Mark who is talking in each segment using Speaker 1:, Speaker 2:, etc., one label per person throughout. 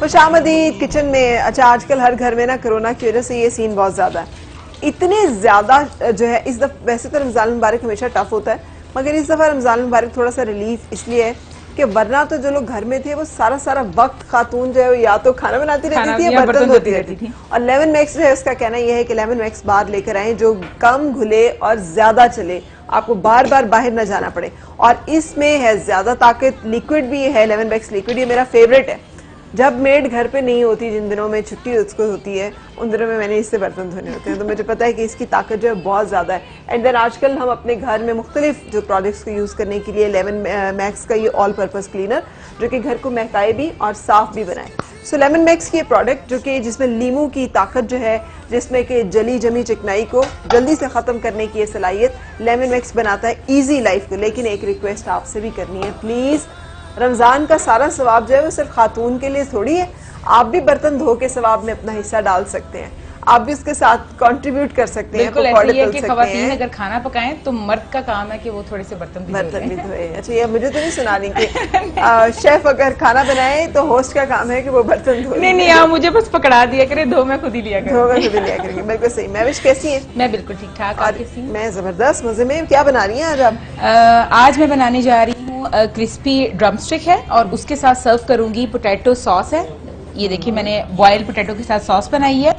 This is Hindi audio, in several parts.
Speaker 1: खुशामदीद किचन में। अच्छा, आजकल हर घर में ना कोरोना की वजह से ये सीन बहुत ज्यादा है, इतने ज्यादा जो है इस दफा। वैसे तो रमजान मुबारक हमेशा टफ होता है, मगर इस दफा रमजान मुबारक थोड़ा सा रिलीफ इसलिए है कि वरना तो जो लोग घर में थे वो सारा सारा वक्त खातून जो है या तो खाना बनाती रहती थी या बर्तन धोती रहती थी। और लेमन मैक्स जो है उसका कहना यह है कि लेमन मैक्स बाहर लेकर आए जो कम घुले और ज्यादा चले, आपको बार बार बाहर न जाना पड़े। और इसमें है ज्यादा ताकत, लिक्विड भी है लेमन मैक्स लिक्विड, ये मेरा फेवरेट है। जब मेड घर पे नहीं होती, जिन दिनों में छुट्टी उसको होती है, उन दिनों में मैंने इससे बर्तन धोने होते हैं, तो मुझे पता है कि इसकी ताकत जो है बहुत ज़्यादा है। एंड देन आजकल हम अपने घर में मुख्तलिफ जो प्रोडक्ट्स को यूज़ करने के लिए लेमन मैक्स का ये ऑल पर्पज़ क्लीनर जो कि घर को महकाए भी और साफ़ भी बनाए। सो लेमन मैक्स की ये प्रोडक्ट जो कि जिसमें लीमू की ताकत जो है, जिसमें कि जली जमी चिकनाई को जल्दी से ख़त्म करने की ये सलाहियत लेमन मैक्स बनाता है ईजी लाइफ को। लेकिन एक रिक्वेस्ट आपसे भी करनी है, प्लीज़ रमजान का सारा सवाब जो है वो सिर्फ खातून के लिए थोड़ी है, आप भी बर्तन धो के सवाब में अपना हिस्सा डाल सकते हैं, आप भी उसके साथ कंट्रीब्यूट कर सकते हैं।
Speaker 2: बिल्कुल ऐसे ही है कि खवातीन अगर खाना पकाएं तो मर्द का काम है कि वो थोड़े से बर्तन भी
Speaker 1: धोए। अच्छा, ये मुझे तो नहीं सुना रही कि शेफ अगर खाना बनाए तो होस्ट का काम है कि वो बर्तन धोए।
Speaker 2: नहीं, आप मुझे बस पकड़ा दिया करे, धो मैं खुद ही लिया
Speaker 1: करेंगे। बिल्कुल सही। महविश कैसी है?
Speaker 2: मैं बिल्कुल ठीक ठाक।
Speaker 1: मैं जबरदस्त मजे में। क्या बना रही हैं आज आप?
Speaker 2: आज मैं बनाने जा रही हूँ क्रिस्पी ड्रमस्टिक है और उसके साथ सर्व करूंगी पोटैटो सॉस है। ये देखिए मैंने बॉइल्ड पोटैटो के साथ सॉस बनाई है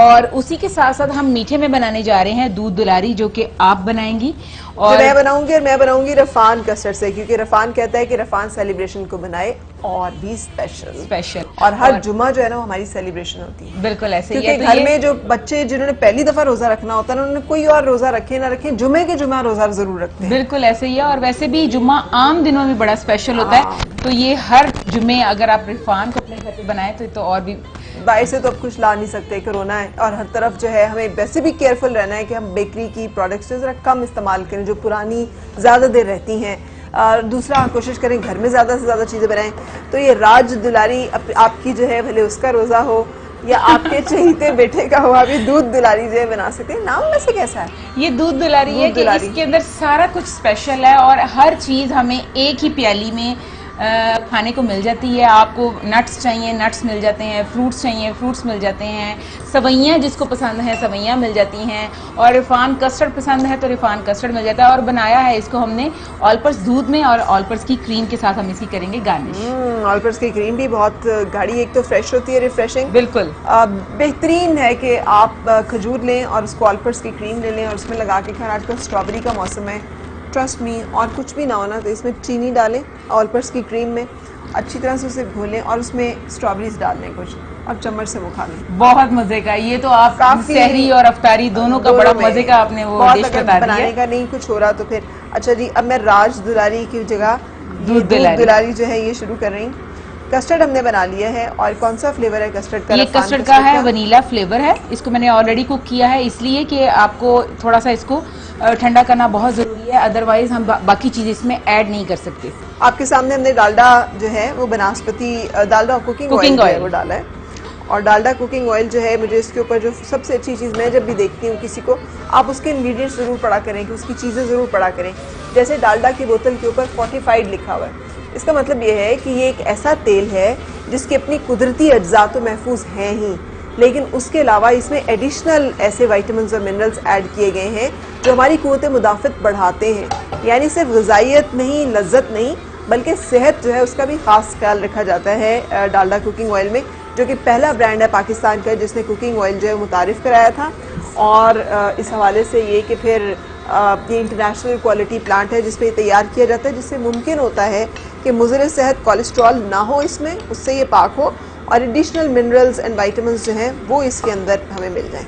Speaker 2: और उसी के साथ साथ हम मीठे में बनाने जा रहे हैं दूध दुलारी, जो कि आप बनाएंगी और
Speaker 1: मैं बनाऊंगी। और मैं बनाऊंगी रफान कस्टर्ड से, क्योंकि रफान कहता है कि रफान सेलिब्रेशन को बनाए और भी स्पेशल। और हर जुमा जो है ना वो हमारी सेलिब्रेशन होती है।
Speaker 2: बिल्कुल ऐसे ही
Speaker 1: है। क्योंकि घर में जो बच्चे जिन्होंने पहली दफा रोजा रखना होता है ना, उन्होंने कोई और रोजा रखे ना रखे, जुमे के जुमा रोजा जरूर रखते हैं।
Speaker 2: बिल्कुल ऐसे ही है। और वैसे भी जुम्मा आम दिनों में बड़ा स्पेशल होता है, तो ये हर जुमे अगर आप रफान को अपने घर पे बनाए तो और भी
Speaker 1: बाहर से तो अब कुछ ला नहीं सकते, कोरोना है और हर तरफ जो है हमें वैसे भी केयरफुल रहना है कि हम बेकरी की प्रोडक्ट्स जरा कम इस्तेमाल करें जो पुरानी ज़्यादा देर रहती हैं। और दूसरा कोशिश करें घर में ज़्यादा से ज़्यादा चीज़ें बनाएं। तो ये राज दुलारी आपकी जो है, भले उसका रोज़ा हो या आपके चहीते बेटे का हो, अभी दूध दुलारी जो है बना सकते हैं। नाम वैसे कैसा है?
Speaker 2: ये दूध दुलारी है कि इसके अंदर सारा कुछ स्पेशल है और हर चीज़ हमें एक ही प्याली में खाने को मिल जाती है। आपको नट्स चाहिए नट्स मिल जाते हैं, फ्रूट्स चाहिए फ्रूट्स मिल जाते हैं, सवैयाँ जिसको पसंद है सवैयाँ मिल जाती हैं, और रिफान कस्टर्ड पसंद है तो रिफान कस्टर्ड मिल जाता है। और बनाया है इसको हमने ऑलपर्स दूध में और ऑलपर्स की क्रीम के साथ हम इसकी करेंगे गार्निश।
Speaker 1: ऑलपर्स की क्रीम भी बहुत गाढ़ी, एक तो फ्रेश होती है, रिफ्रेशिंग।
Speaker 2: बिल्कुल
Speaker 1: बेहतरीन है कि आप खजूर लें और उसको ऑलपर्स की क्रीम ले लें और उसमें लगा के खाएं। आजकल स्ट्रॉबेरी का मौसम है, ट्रस्ट मी, और कुछ भी ना हो ना तो इसमें चीनी डालें ऑलपर्स की क्रीम में, अच्छी तरह से उसे घोलें और उसमें स्ट्रॉबेरीज डाल दें कुछ और चम्मच से वो खा लें।
Speaker 2: बहुत मजे का। ये तो आप काफी सहरी और अफ्तारी दोनों का बड़ा मजे का आपने वो डिश बता दिया।
Speaker 1: बनाने का नहीं कुछ हो रहा तो फिर अच्छा जी, अब मैं राज दुलारी की जगह
Speaker 2: दूध
Speaker 1: दुलारी जो है ये शुरू कर रही हूँ। कस्टर्ड हमने बना लिया है। और कौन सा फ्लेवर है कस्टर्ड का?
Speaker 2: ये कस्टर्ड का है, वनीला फ्लेवर है। इसको मैंने ऑलरेडी कुक किया है इसलिए कि आपको थोड़ा सा इसको ठंडा करना बहुत जरूरी है, अदरवाइज हम बाकी चीज इसमें ऐड नहीं कर सकते।
Speaker 1: आपके सामने हमने डालडा जो है वो बनास्पति डालडा कुकिंग ऑयल वो डाला है। और डालडा कुकिंग ऑयल जो है, मुझे इसके ऊपर जो सबसे अच्छी चीज़ मैं जब भी देखती हूँ किसी को, आप उसके इंग्रेडिएंट्स ज़रूर पढ़ा करें, कि उसकी चीज़ें ज़रूर पढ़ा करें। जैसे डालडा की बोतल के ऊपर फोर्टिफाइड लिखा हुआ है, इसका मतलब ये है कि ये एक ऐसा तेल है जिसकी अपनी कुदरती अज्जा तो महफूज हैं ही, लेकिन उसके अलावा इसमें एडिशनल ऐसे विटामिन्स और मिनरल्स ऐड किए गए हैं जो हमारी क़ुव्वत मुदाफ़त बढ़ाते हैं। यानी सिर्फ ग़िज़ाइयत नहीं, लज्जत नहीं, बल्कि सेहत जो है उसका भी ख़ास ख्याल रखा जाता है डालडा कुकिंग ऑयल में, जो कि पहला ब्रांड है पाकिस्तान का जिसने कुकिंग ऑयल जो है मुतारिफ़ कराया था। और इस हवाले से ये कि फिर ये इंटरनेशनल क्वालिटी प्लांट है जिसपे तैयार किया जाता है, जिससे मुमकिन होता है कि मुज़र सेहत कोलेस्ट्रॉल ना हो इसमें, उससे ये पाक हो और एडिशनल मिनरल्स एंड विटामिन्स जो हैं वो इसके अंदर हमें मिल जाएं।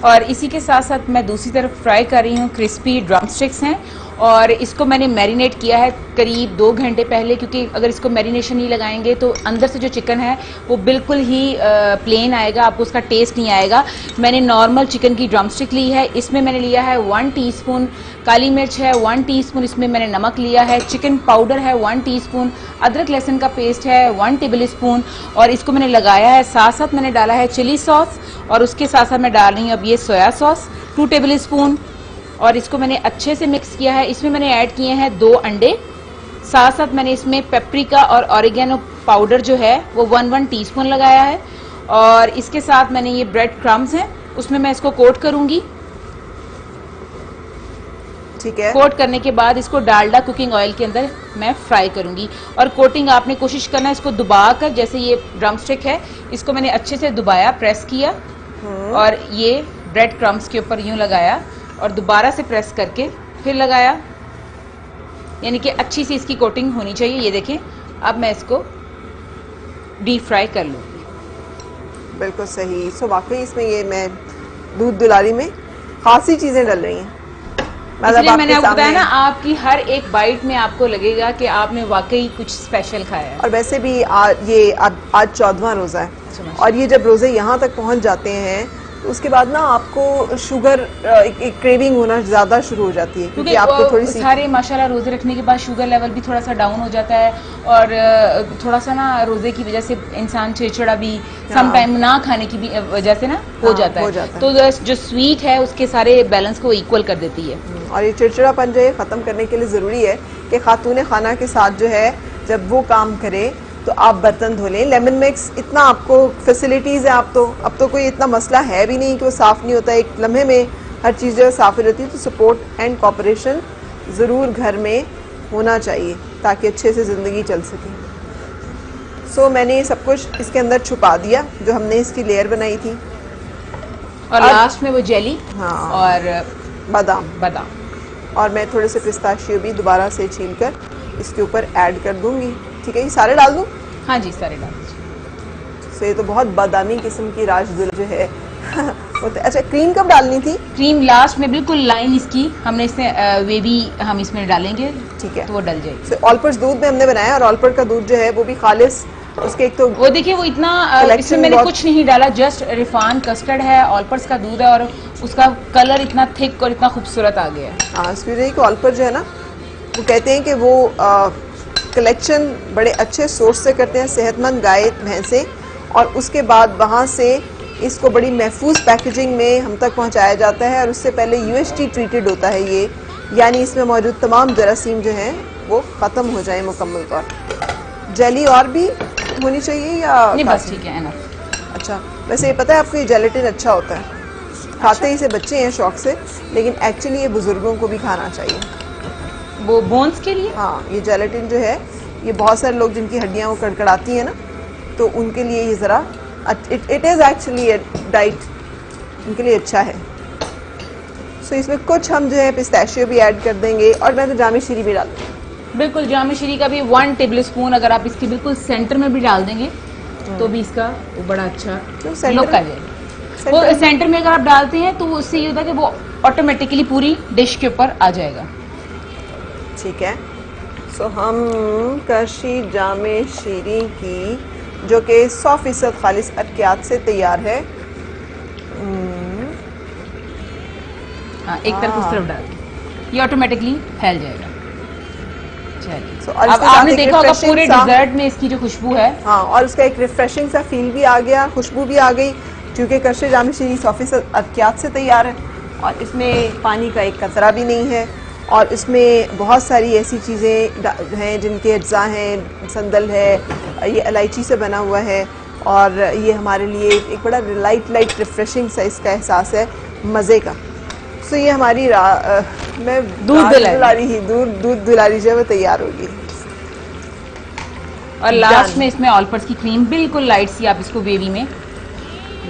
Speaker 2: और इसी के साथ साथ मैं दूसरी तरफ फ्राई कर रही हूँ क्रिस्पी ड्रमस्टिक्स हैं और इसको मैंने मैरिनेट किया है करीब 2 घंटे पहले, क्योंकि अगर इसको मैरिनेशन नहीं लगाएंगे तो अंदर से जो चिकन है वो बिल्कुल ही प्लेन आएगा, आपको उसका टेस्ट नहीं आएगा। मैंने नॉर्मल चिकन की ड्रमस्टिक ली है, इसमें मैंने लिया है 1 टीस्पून काली मिर्च है, 1 टीस्पून इसमें मैंने नमक लिया है, चिकन पाउडर है 1 टीस्पून, अदरक लहसुन का पेस्ट है 1 टेबल स्पून और इसको मैंने लगाया है। साथ साथ मैंने डाला है चिली सॉस और उसके साथ साथ मैं डाल रही हूँ अब ये सोया सॉस 2 टेबल स्पून और इसको मैंने अच्छे से मिक्स किया है। इसमें मैंने ऐड किए हैं 2 अंडे, साथ साथ मैंने इसमें पेपरिका और ऑरिगेनो पाउडर जो है वो 1 टीस्पून लगाया है। और इसके साथ मैंने ये ब्रेड क्रम्स हैं, उसमें मैं इसको कोट करूंगी।
Speaker 1: ठीक है।
Speaker 2: कोट करने के बाद इसको डालडा कुकिंग ऑयल के अंदर मैं फ्राई करूंगी। और कोटिंग आपने कोशिश करना है इसको दबाकर, जैसे ये ड्रम स्टिक है इसको मैंने अच्छे से दबाया, प्रेस किया और ये ब्रेड क्रम्स के ऊपर यूं लगाया और दोबारा से प्रेस करके फिर लगाया, यानी कि अच्छी सी इसकी कोटिंग होनी चाहिए। ये देखें, अब मैं इसको डीप फ्राई कर लूँगी।
Speaker 1: बिल्कुल सही। सो वाकई इसमें ये मैं दूध दुलारी में खासी चीजें डल रही हैं।
Speaker 2: इसलिए मैंने आपको बताया ना, आपकी हर एक बाइट में आपको लगेगा कि आपने वाकई कुछ स्पेशल खाया है।
Speaker 1: और वैसे भी ये आज 14वां रोजा है और ये जब रोजे यहाँ तक पहुँच जाते हैं तो उसके बाद ना आपको शुगर एक क्रेविंग होना ज्यादा शुरू हो जाती है, क्योंकि आपको थोड़ी सी
Speaker 2: सारे माशाल्लाह रोजे रखने के बाद शुगर लेवल भी थोड़ा सा डाउन हो जाता है और थोड़ा सा ना रोजे की वजह से इंसान चिड़चिड़ा भी सम टाइम ना खाने की भी वजह से ना हो जाता है। तो जो स्वीट है उसके सारे बैलेंस को इक्वल कर देती है।
Speaker 1: और ये चिड़चिड़ापन जो है खत्म करने के लिए जरूरी है कि खातून खाना के साथ जो है जब वो काम करे तो आप बर्तन धो लें। लेमन मिक्स इतना आपको फैसिलिटीज़ है, अब तो कोई इतना मसला है भी नहीं कि वो साफ़ नहीं होता है। एक लम्हे में हर चीज़ जो है साफ़ रहती है। तो सपोर्ट एंड कोऑपरेशन ज़रूर घर में होना चाहिए ताकि अच्छे से ज़िंदगी चल सके। सो मैंने सब कुछ इसके अंदर छुपा दिया जो हमने इसकी लेयर बनाई थी।
Speaker 2: और लास्ट में वो जेली और
Speaker 1: बादाम और मैं थोड़े से पिस्ताशियो भी दोबारा से छील कर इसके ऊपर ऐड कर दूंगी। ठीक है, ये सारे डाल दूं?
Speaker 2: हाँ जी, सारे डाल दीजिए।
Speaker 1: सो ये तो बहुत बादामी किस्म की राजदुल जो है अच्छा, क्रीम कब डालनी थी?
Speaker 2: क्रीम लास्ट में, बिल्कुल लाइन इसकी हमने इसमें वेवी हम इसमें डालेंगे।
Speaker 1: ठीक है,
Speaker 2: तो वो डल जाएगी।
Speaker 1: सो ऑलपर्स दूध में हमने बनाया और ऑलपर का दूध जो है वो भी खालिस, उसके एक तो
Speaker 2: वो देखिए वो इतना इसमें मैंने कुछ नहीं डाला, जस्ट रिफाइन कस्टर्ड है, ऑलपर्स का दूध है और उसका कलर इतना थिक और इतना खूबसूरत आ गया है।
Speaker 1: हाँ, इसमें ऑलपर जो है ना वो कहते हैं कि वो कलेक्शन बड़े अच्छे सोर्स से करते हैं, सेहतमंद गाय भैंसे, और उसके बाद वहाँ से इसको बड़ी महफूज पैकेजिंग में हम तक पहुँचाया जाता है और उससे पहले UHT ट्रीटेड होता है ये, यानी इसमें मौजूद तमाम जरासीम जो हैं वो ख़त्म हो जाए मुकम्मल तौर। जेली और भी होनी चाहिए या
Speaker 2: नहीं, बस ठीक है एनफ।
Speaker 1: अच्छा, वैसे ये पता है आपको ये जेलेटिन अच्छा होता है, खाते ही से बच्चे हैं शौक से, लेकिन एक्चुअली ये बुजुर्गों को भी खाना चाहिए,
Speaker 2: वो बोन्स के लिए।
Speaker 1: हाँ, ये जेलेटिन जो है ये बहुत सारे लोग जिनकी हड्डियां वो कड़कड़ाती हैं ना, तो उनके लिए ये ज़रा इट इज़ एक्चुअली डाइट उनके लिए अच्छा है। सो इसमें कुछ हम जो है पिस्ताशियो भी ऐड कर देंगे और मैं तो जामी शीरी भी डाल दूँगी।
Speaker 2: बिल्कुल, जामी शीरी का भी 1 टेबलस्पून अगर आप इसके बिल्कुल सेंटर में भी डाल देंगे तो भी इसका वो बड़ा अच्छा लुक आ जाएगा। वो सेंटर में अगर आप डालते हैं तो उससे ये होता है कि वो ऑटोमेटिकली पूरी डिश के ऊपर आ जाएगा।
Speaker 1: ठीक है, सो हम करशी जामे शीरी की जो कि 100% खालिस अरकियात से तैयार है,
Speaker 2: हाँ, एक तरफ उस तरफ डाल के ये ऑटोमेटिकली फैल जाएगा।
Speaker 1: So,
Speaker 2: अब आपने देखा होगा पूरे डिजर्ट में इसकी जो खुशबू है,
Speaker 1: हाँ, और उसका एक रिफ्रेशिंग सा फील भी आ गया, खुशबू भी आ गई, क्योंकि करशी जामे शीरी 100% अरकियात से तैयार है और इसमें पानी का एक कतरा भी नहीं है और इसमें बहुत सारी ऐसी चीज़ें हैं जिनके अज्जा हैं, संदल है, ये इलायची से बना हुआ है और ये हमारे लिए एक बड़ा लाइट रिफ्रेशिंग सा इसका एहसास है मज़े का। सो ये हमारी मैं दूध दुलारी जो है वो तैयार होगी।
Speaker 2: और लास्ट में इसमें ऑलपर्स की क्रीम बिल्कुल लाइट सी आप इसको वेवी में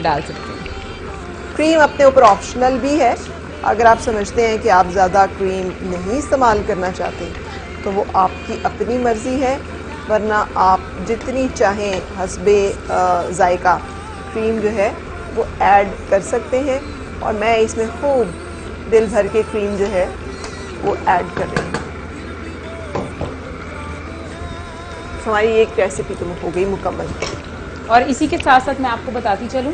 Speaker 2: डाल सकते हैं।
Speaker 1: क्रीम अपने ऊपर ऑप्शनल भी है, अगर आप समझते हैं कि आप ज़्यादा क्रीम नहीं इस्तेमाल करना चाहते तो वो आपकी अपनी मर्ज़ी है, वरना आप जितनी चाहें हस्बे जायका क्रीम जो है वो ऐड कर सकते हैं। और मैं इसमें खूब दिल भर के क्रीम जो है वो ऐड कर रही हूँ। हमारी एक रेसिपी तो हो गई मुकम्मल।
Speaker 2: और इसी के साथ साथ मैं आपको बताती चलूँ,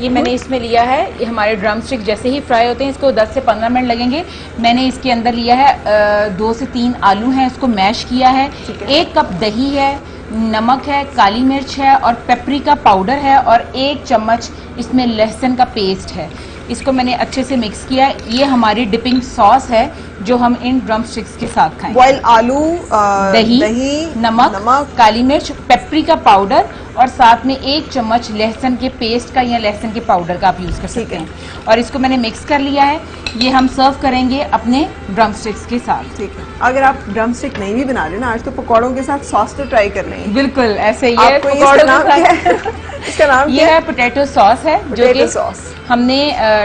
Speaker 2: ये मैंने इसमें लिया है, ये हमारे ड्रम स्टिक जैसे ही फ्राई होते हैं इसको 10 से 15 मिनट लगेंगे। मैंने इसके अंदर लिया है 2 से 3 आलू हैं, इसको मैश किया है, 1 कप दही है, नमक है, काली मिर्च है और पेपरिका पाउडर है और 1 चम्मच इसमें लहसुन का पेस्ट है। इसको मैंने अच्छे से मिक्स किया है। ये हमारी डिपिंग सॉस है जो हम इन ड्रम स्टिक्स के साथ खाएंगे।
Speaker 1: बॉयल आलू,
Speaker 2: दही, नमक, काली मिर्च, पेपरिका पाउडर और साथ में 1 चम्मच लहसुन के पेस्ट का या लहसुन के पाउडर का आप यूज कर सकते हैं। और इसको मैंने मिक्स कर लिया है। ये हम सर्व करेंगे अपने ड्रम स्टिक्स के साथ।
Speaker 1: ठीक है। अगर आप ड्रम स्टिक नहीं भी बना रहे ना, आज तो पकौड़ों के साथ सॉस तो ट्राई कर लेंगे।
Speaker 2: बिल्कुल ऐसे ही है।
Speaker 1: आपको इसका नाम क्या है? इसका नाम
Speaker 2: ये
Speaker 1: क्या
Speaker 2: है पोटैटो सॉस है, जो
Speaker 1: पोटैटो
Speaker 2: कि
Speaker 1: सॉस
Speaker 2: हमने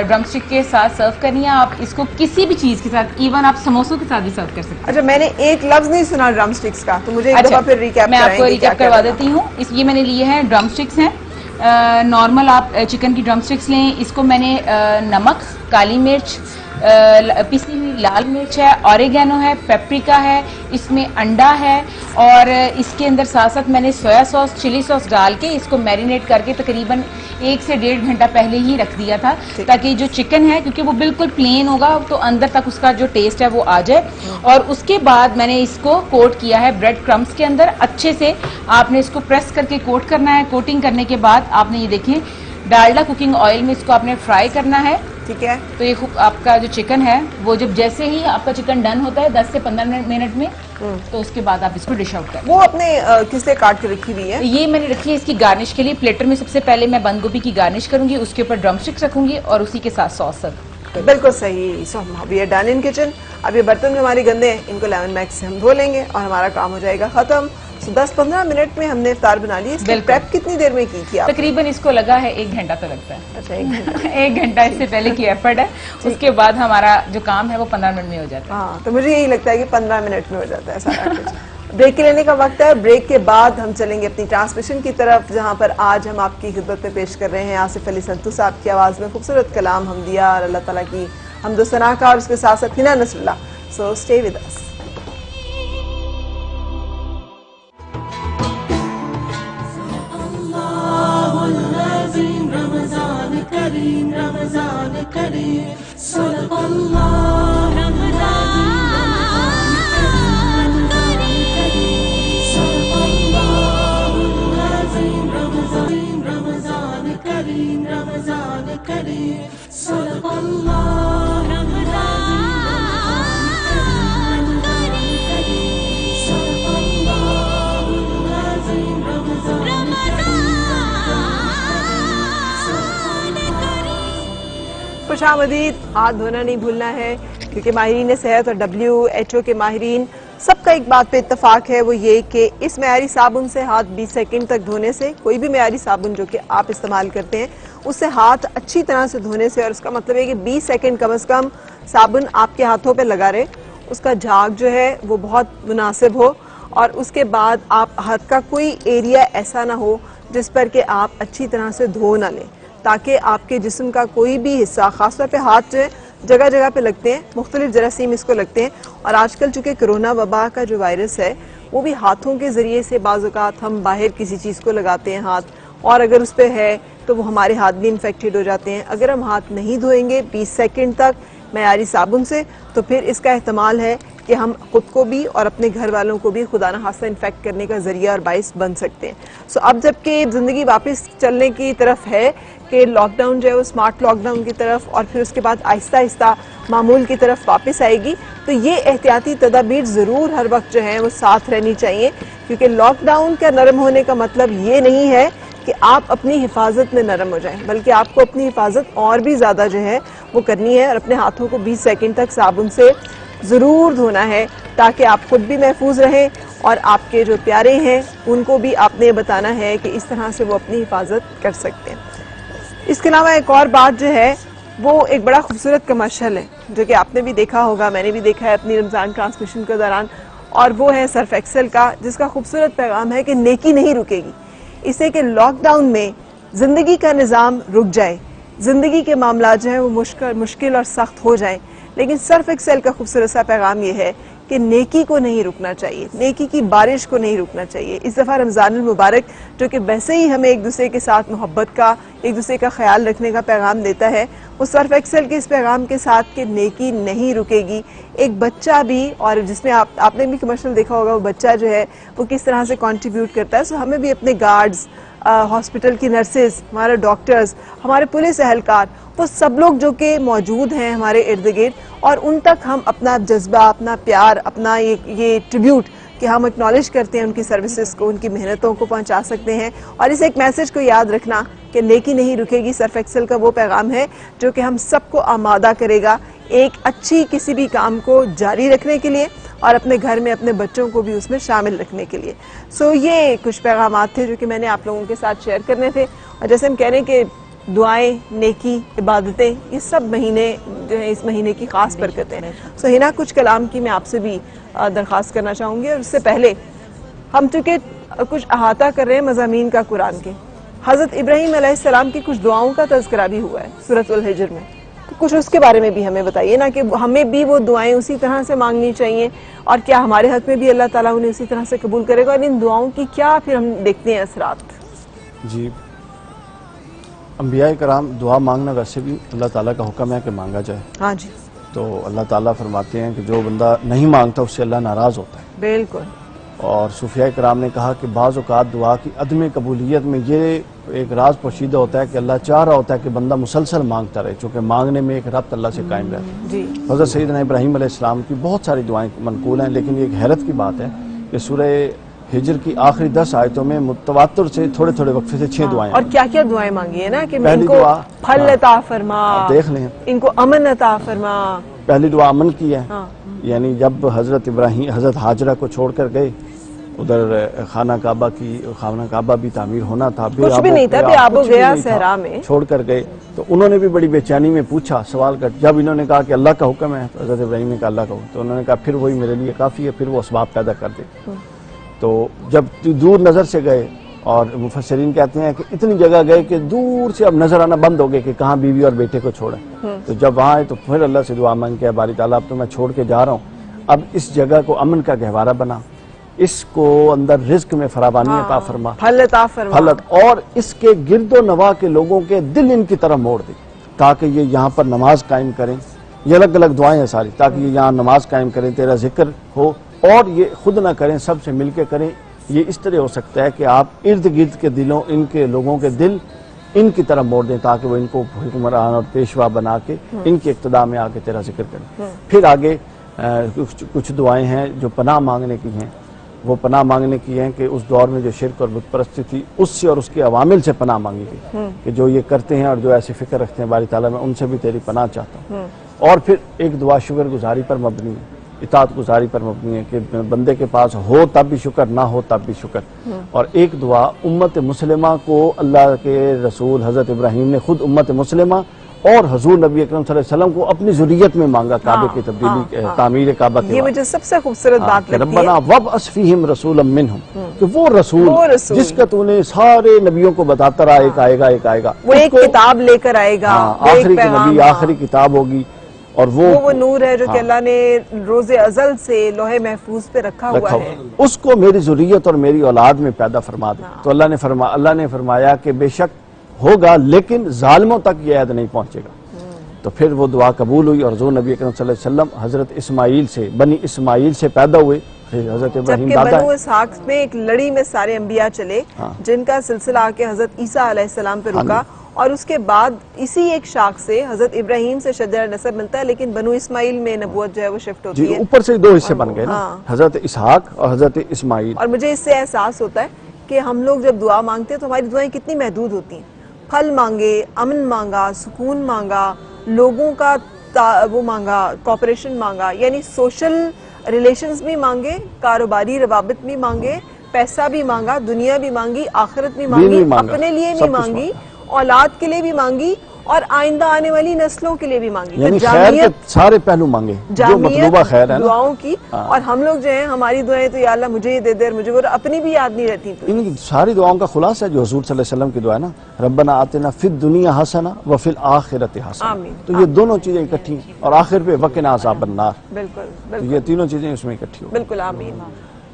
Speaker 2: ड्रम स्टिक के साथ सर्व करनी है। आप इसको किसी भी चीज के साथ, इवन आप समोसों के साथ भी सर्व कर सकते हैं।
Speaker 1: अच्छा, मैंने एक लफ्ज नहीं सुना ड्रम स्टिक्स का, तो मुझे एक दफा फिर रिकैप
Speaker 2: मैं आपको रिकैप करवा देती हूँ। ये मैंने लिए हैं ड्रम स्टिक्स हैं। नॉर्मल आप चिकन की ड्रम स्टिक्स लें। इसको मैंने नमक, काली मिर्च, पिसी हुई लाल मिर्च है, ऑरिगेनो है, पेपरिका है, इसमें अंडा है और इसके अंदर साथ साथ मैंने सोया सॉस, चिली सॉस डाल के इसको मैरिनेट करके तकरीबन 1 से 1.5 घंटा पहले ही रख दिया था, ताकि जो चिकन है, क्योंकि वो बिल्कुल प्लेन होगा तो अंदर तक उसका जो टेस्ट है वो आ जाए। और उसके बाद मैंने इसको कोट किया है ब्रेड क्रम्स के अंदर। अच्छे से आपने इसको प्रेस करके कोट करना है। कोटिंग करने के बाद आपने ये देखें डालडा कुकिंग ऑयल में इसको आपने फ्राई करना है।
Speaker 1: ठीक है।
Speaker 2: तो ये आपका जो चिकन है वो जब जैसे ही आपका चिकन डन होता है 10 से 15 मिनट में, तो उसके बाद आप इसको डिश आउट करें।
Speaker 1: वो अपने किससे काट के रखी हुई है?
Speaker 2: ये मैंने रखी है इसकी गार्निश के लिए। प्लेटर में सबसे पहले मैं बंद गोभी की गार्निश करूंगी, उसके ऊपर ड्रम स्टिक्स रखूंगी और उसी के साथ सॉस सर्व।
Speaker 1: बिल्कुल सही। So we are done in kitchen. अब ये बर्तन जो हमारे गंदे हैं इनको लेमन मैक्स से हम धो लेंगे और हमारा काम हो जाएगा खत्म। सो 10-15 मिनट में हमने इफ्तार बना ली। इसकी प्रेप कितनी देर में की थी आप?
Speaker 2: तकरीबन इसको लगा है 1 घंटा तो लगता है।
Speaker 1: अच्छा, 1 घंटा।
Speaker 2: 1 घंटा इससे पहले की एफर्ट है। उसके बाद हमारा जो काम है वो 15 मिनट में हो जाता है।
Speaker 1: हाँ, तो मुझे यही लगता है कि 15 मिनट में हो जाता है सारा कुछ। ब्रेक के लेने का वक्त है। ब्रेक के बाद हम चलेंगे अपनी ट्रांसमिशन की तरफ, जहाँ पर आज हम आपकी खिदमत में पेश कर रहे हैं आसिफ अली संतू साहब की आवाज़ में खूबसूरत कलाम हम दिया और अल्लाह ताला की हमदो सना का, और उसके साथ साथ Hina Nasrullah. So stay with us. खुशामदीद। हाथ धोना नहीं भूलना है, क्योंकि माहिरीन सेहत और WHO के माहिरीन सबका एक बात पे इत्तफाक है, वो ये कि इस मेयारी साबुन से हाथ 20 सेकंड तक धोने से, कोई भी मेयारी साबुन जो कि आप इस्तेमाल करते हैं उससे हाथ अच्छी तरह से धोने से, और उसका मतलब है कि 20 सेकंड कम से कम साबुन आपके हाथों पे लगा रहे, उसका झाग जो है वो बहुत मुनासिब हो, और उसके बाद आप हाथ का कोई एरिया ऐसा ना हो जिस पर कि आप अच्छी तरह से धो ना लें, ताकि आपके जिस्म का कोई भी हिस्सा, खासतौर पे हाथ जो है जगह जगह पे लगते हैं, मुख्तलिफ जरासीम इसको लगते हैं। और आजकल चूँकि कोरोना वबा का जो वायरस है वो भी हाथों के ज़रिए से, बाज़ औक़ात हम बाहर किसी चीज़ को लगाते हैं हाथ, और अगर उस पर है तो वो हमारे हाथ भी इन्फेक्टेड हो जाते हैं। अगर हम हाथ नहीं धोएंगे 20 सेकंड तक मयारी साबुन से, तो फिर इसका एहतमाल है कि हम खुद को भी और अपने घर वालों को भी खुदा न खास्ता इन्फेक्ट करने का जरिया और बाइस बन सकते हैं। सो अब जबकि ज़िंदगी वापस चलने की तरफ है कि लॉकडाउन जो है वो स्मार्ट लॉकडाउन की तरफ, और फिर उसके बाद आहिस्ता आहिस्ता मामूल की तरफ वापस आएगी, तो ये एहतियाती तदाबीर ज़रूर हर वक्त जो है वो साथ रहनी चाहिए, क्योंकि लॉकडाउन का नरम होने का मतलब ये नहीं है कि आप अपनी हिफाजत में नरम हो जाएं, बल्कि आपको अपनी हिफाजत और भी ज़्यादा जो है वो करनी है, और अपने हाथों को 20 सेकंड तक साबुन से ज़रूर धोना है, ताकि आप खुद भी महफूज रहें और आपके जो प्यारे हैं उनको भी आपने बताना है कि इस तरह से वो अपनी हिफाजत कर सकते हैं। इसके अलावा एक और बात जो है वो एक बड़ा खूबसूरत कमर्शियल है, जो कि आपने भी देखा होगा, मैंने भी देखा है अपनी रमज़ान ट्रांसमिशन के दौरान, और वो है सर्फ एक्सेल का, जिसका खूबसूरत पैगाम है कि नेकी नहीं रुकेगी। इससे कि लॉकडाउन में ज़िंदगी का निज़ाम रुक जाए, ज़िंदगी के मामला जो है वो मुश्किल और सख्त हो जाए, लेकिन सर्फ एक्सेल का खूबसूरत सा पैगाम ये है कि नेकी को नहीं रुकना चाहिए, नेकी की बारिश को नहीं रुकना चाहिए। इस दफ़ा रमज़ानुल मुबारक, जो कि वैसे ही हमें एक दूसरे के साथ मोहब्बत का, एक दूसरे का ख्याल रखने का पैगाम देता है, वो सर्फ एक्सेल के इस पैगाम के साथ कि नेकी नहीं रुकेगी। एक बच्चा भी, और जिसमें आपने भी कमर्शियल देखा होगा, वो बच्चा जो है वो किस तरह से कंट्रीब्यूट करता है। सो हमें भी अपने गार्ड्स, हॉस्पिटल की नर्सेज, हमारे डॉक्टर्स, हमारे पुलिस एहलकार, वो सब लोग जो कि मौजूद हैं हमारे इर्द गिर्द, और उन तक हम अपना जज्बा, अपना प्यार, अपना ये ट्रिब्यूट कि हम एक्नॉलेज करते हैं उनकी सर्विसेज को, उनकी मेहनतों को पहुंचा सकते हैं। और इस एक मैसेज को याद रखना कि नेकी नहीं रुकेगी सर्फ एक्सेल का वो पैगाम है जो कि हम सबको आमादा करेगा एक अच्छी किसी भी काम को जारी रखने के लिए और अपने घर में अपने बच्चों को भी उसमें शामिल रखने के लिए। सो ये कुछ पैगामात थे जो कि मैंने आप लोगों के साथ शेयर करने थे। और जैसे हम कह रहे हैं कि दुआएं, नेकी, इबादतें, ये सब महीने जो है इस महीने की खास बरकतें हैं। सो हिना, कुछ कलाम की मैं आपसे भी दरख्वास्त करना चाहूँगी। और उससे पहले हम चूँकि कुछ अहाता कर रहे हैं मज़ामीन का कुरान के, हज़रत इब्राहीम अलैहिस्सलाम की कुछ दुआओं का तज़किरा भी हुआ है सूरतुल हिज्र में, तो कुछ उसके बारे में भी हमें बताइए ना कि हमें भी वो दुआएं उसी तरह से मांगनी चाहिए और क्या हमारे हक में भी अल्लाह ताला उन्हें उसी तरह से कबूल करेगा, और इन दुआओं की क्या फिर हम देखते हैं असरात।
Speaker 3: जी, अंबिया कराम दुआ मांगना वैसे भी अल्लाह ताला का हुक्म है कि मांगा जाए।
Speaker 1: हाँ जी,
Speaker 3: तो अल्लाह ताला फरमाते हैं कि जो बंदा नहीं मांगता उससे अल्लाह नाराज़ होता है।
Speaker 1: बिल्कुल।
Speaker 3: और सूफिया कराम ने कहा कि बाज़ औक़ात दुआ की अदम कबूलियत में ये एक राज पोशीदा होता है कि अल्लाह चाह रहा होता है कि बंदा मुसलसल मांगता रहे, चूँकि मांगने में एक रब्त अल्लाह से कायम रहता है।
Speaker 1: जी।
Speaker 3: हज़रत सैयदना इब्राहीम अलैहिस्सलाम की बहुत सारी दुआएं मनकूल हैं, लेकिन एक हैरत की बात है कि सूरह हिज्र की आखिरी 10 आयतों में मुतवातिर से थोड़े थोड़े वक्फे से 6 दुआएं।
Speaker 1: और क्या क्या दुआएं मांगी है ना कि
Speaker 3: पहली
Speaker 1: इनको
Speaker 3: दुआ,
Speaker 1: फल अता फरमा,
Speaker 3: आप देख लें,
Speaker 1: इनको अमन अता फरमा।
Speaker 3: पहली दुआ अमन की है।
Speaker 1: हाँ।
Speaker 3: यानी जब हज़रत इब्राहीम हज़रत हाजरा को छोड़कर गए, उधर खाना काबा भी तामीर होना था,
Speaker 1: कुछ भी नहीं था, बेआबो गया सहरा में,
Speaker 3: छोड़कर गए। तो उन्होंने भी बड़ी बेचैनी में पूछा, सवाल कर, जब इन्होंने कहा कि अल्लाह का हुक्म है, तो हज़रत इब्राहीम ने कहा अल्लाह का हुक्म, तो उन्होंने कहा फिर वही मेरे लिए काफ़ी है, फिर वो असबाब पैदा कर दे। तो जब दूर नज़र से गए, और मुफस्सिरीन कहते हैं कि इतनी जगह गए कि दूर से अब नजर आना बंद हो गए कि कहाँ बीवी और बेटे को छोड़े। तो जब वहाँ आए तो फिर अल्लाह से दुआ मांग के, बारी ताला अब तो मैं छोड़ के जा रहा हूँ, अब इस जगह को अमन का गहवारा बना, इसको अंदर रिज्क में फरावानी अता फरमा,
Speaker 1: फल अता फरमा,
Speaker 3: फलत, और इसके गिरदो नवा के लोगों के दिल इनकी तरफ मोड़ दे ताकि ये यहाँ पर नमाज कायम करें। ये अलग अलग दुआएं हैं सारी, ताकि ये यहाँ नमाज कायम करें, तेरा जिक्र हो, और ये खुद ना करें, सबसे मिलके करें। ये इस तरह हो सकता है कि आप इर्द गिर्द के दिलों, इनके लोगों के दिल इनकी तरफ मोड़ दें ताकि वो इनको हुक्मरान और पेशवा बना के इनकी इक्तदा में आके तेरा जिक्र करें। फिर आगे कुछ दुआएं हैं जो पनाह मांगने की हैं। वो पनाह मांगने की हैं कि उस दौर में जो शिर्क और बुत परस्ती थी उससे और उसके अवामिल से पनाह मांगी गई कि जो ये करते हैं और जो ऐसी फिक्र रखते हैं बारी ताला, मैं उनसे भी तेरी पनाह चाहता हूँ। और फिर एक दुआ शुक्रगुजारी पर मबनी है, इताअत गुजारी पर मबनी है कि बंदे के पास हो तब भी शुक्र, ना हो तब भी शुक्र। और एक दुआ उम्मत मुस्लिमा को, अल्लाह के रसूल हज़रत इब्राहीम ने खुद उम्मत मुस्लिमा और हुजूर नबी अकरम सल्लल्लाहु अलैहि वसल्लम को अपनी ज़ुर्रियत में मांगा, काबे की तब्दीली, तामीर काबा के।
Speaker 1: ये मुझे सबसे खूबसूरत बात लगती है,
Speaker 3: रब्बना वब्अस फीहिम रसूलन मिनहुम, कि वो रसूल जिसका तूने सारे नबियों को बताता रहा, एक आएगा एक आएगा,
Speaker 1: वो एक किताब लेकर आएगा,
Speaker 3: आखिरी की नबी, आखिरी किताब होगी, और वो
Speaker 1: नूर है जो कि अल्लाह ने रोज़े अज़ल से लोहे महफूज पे रखा हुआ है,
Speaker 3: उसको मेरी ज़ुर्रियत और मेरी औलाद में पैदा फरमा दे। तो अल्लाह ने फरमाया कि बेशक होगा, लेकिन जालिमों तक ये ऐद नहीं पहुंचेगा। तो फिर वो दुआ कबूल हुई और हुज़ूर नबी अकरम सल्लल्लाहु अलैहि वसल्लम हज़रत इस्माइल से, बनी इस्माइल से पैदा हुए। हज़रत इब्राहीम दादा
Speaker 1: बनु इसहाक में एक लड़ी में सारे अंबिया चले, जिनका सिलसिला आके हज़रत ईसा अलैहिस्सलाम पे रुका, और उसके बाद इसी एक शाख से हज़रत इब्राहीम से शजर नसब मिलता है, लेकिन बनु इस्माइल में नबूवत जो है वो शिफ्ट होती है।
Speaker 3: ऊपर से 2 हिस्से बन गए ना, हज़रत इसहाक और हज़रत इस्माइल।
Speaker 1: और मुझे इससे एहसास होता है कि हम लोग जब दुआ मांगते हैं तो हमारी दुआएं कितनी महदूद होती हैं। फल मांगे, अमन मांगा, सुकून मांगा, लोगों का वो मांगा, कॉपरेशन मांगा, यानी सोशल रिलेशंस भी मांगे, कारोबारी रवाबित भी मांगे, पैसा भी मांगा, दुनिया भी मांगी, आखिरत भी मांगी, अपने लिए भी मांगी, औलाद के लिए भी मांगी, और आइंदा आने वाली नस्लों के लिए भी मांगी।
Speaker 3: यानी खैर के सारे पहलू मांगे, जो मतलूबा खैर है,
Speaker 1: दुआओं की। और हम लोग जो हैं, हमारी दुआएं तो या अल्लाह मुझे ये दे दे, मुझे वो अपनी भी याद नहीं रहती। तो
Speaker 3: इन सारी दुआओं का खुलासा जो हुजूर सल्लल्लाहु अलैहि वसल्लम की दुआ है ना, रब्बना आतिना फिद दुनिया हसना व फिल आखिरति हसना, तो ये दोनों चीजें इकट्ठी, और आखिर पे वक़िना अज़ाबन्नार।
Speaker 1: बिल्कुल,
Speaker 3: तो ये तीनों चीजें उसमें इकट्ठी हो।
Speaker 1: बिल्कुल, आमीन।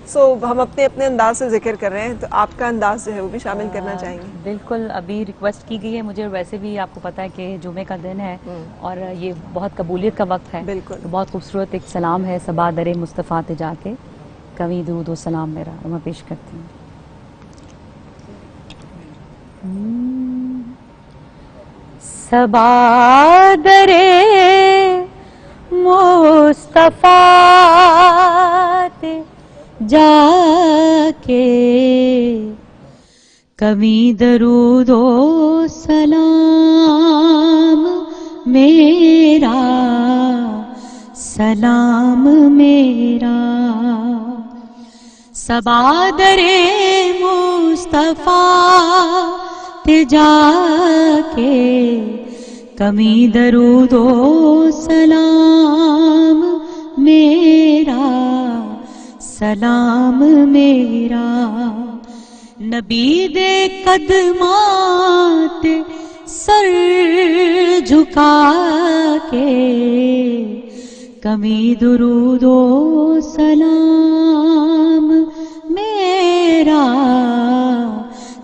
Speaker 1: सो हम अपने अपने अंदाज से जिक्र कर रहे हैं, तो आपका अंदाज जो है वो भी शामिल करना चाहेंगे।
Speaker 4: बिल्कुल, अभी रिक्वेस्ट की गई है मुझे, वैसे भी आपको पता है कि जुमे का दिन है और ये बहुत कबूलियत का वक्त है।
Speaker 1: बिल्कुल,
Speaker 4: तो बहुत खूबसूरत एक सलाम है, सबा दरे मुस्तफ़ा ते जाके कवी दूध सलाम मेरा, मैं पेश करती हूँ। सबादरे मुस्तफा ते जाके कभी दरूदो सलाम मेरा, सलाम मेरा। सबादरे मुस्तफा ते जाके कभी दरूदो सलाम मेरा, सलाम मेरा। नबी दे कदमां ते सर झुका के कभी दुरूदो सलाम मेरा,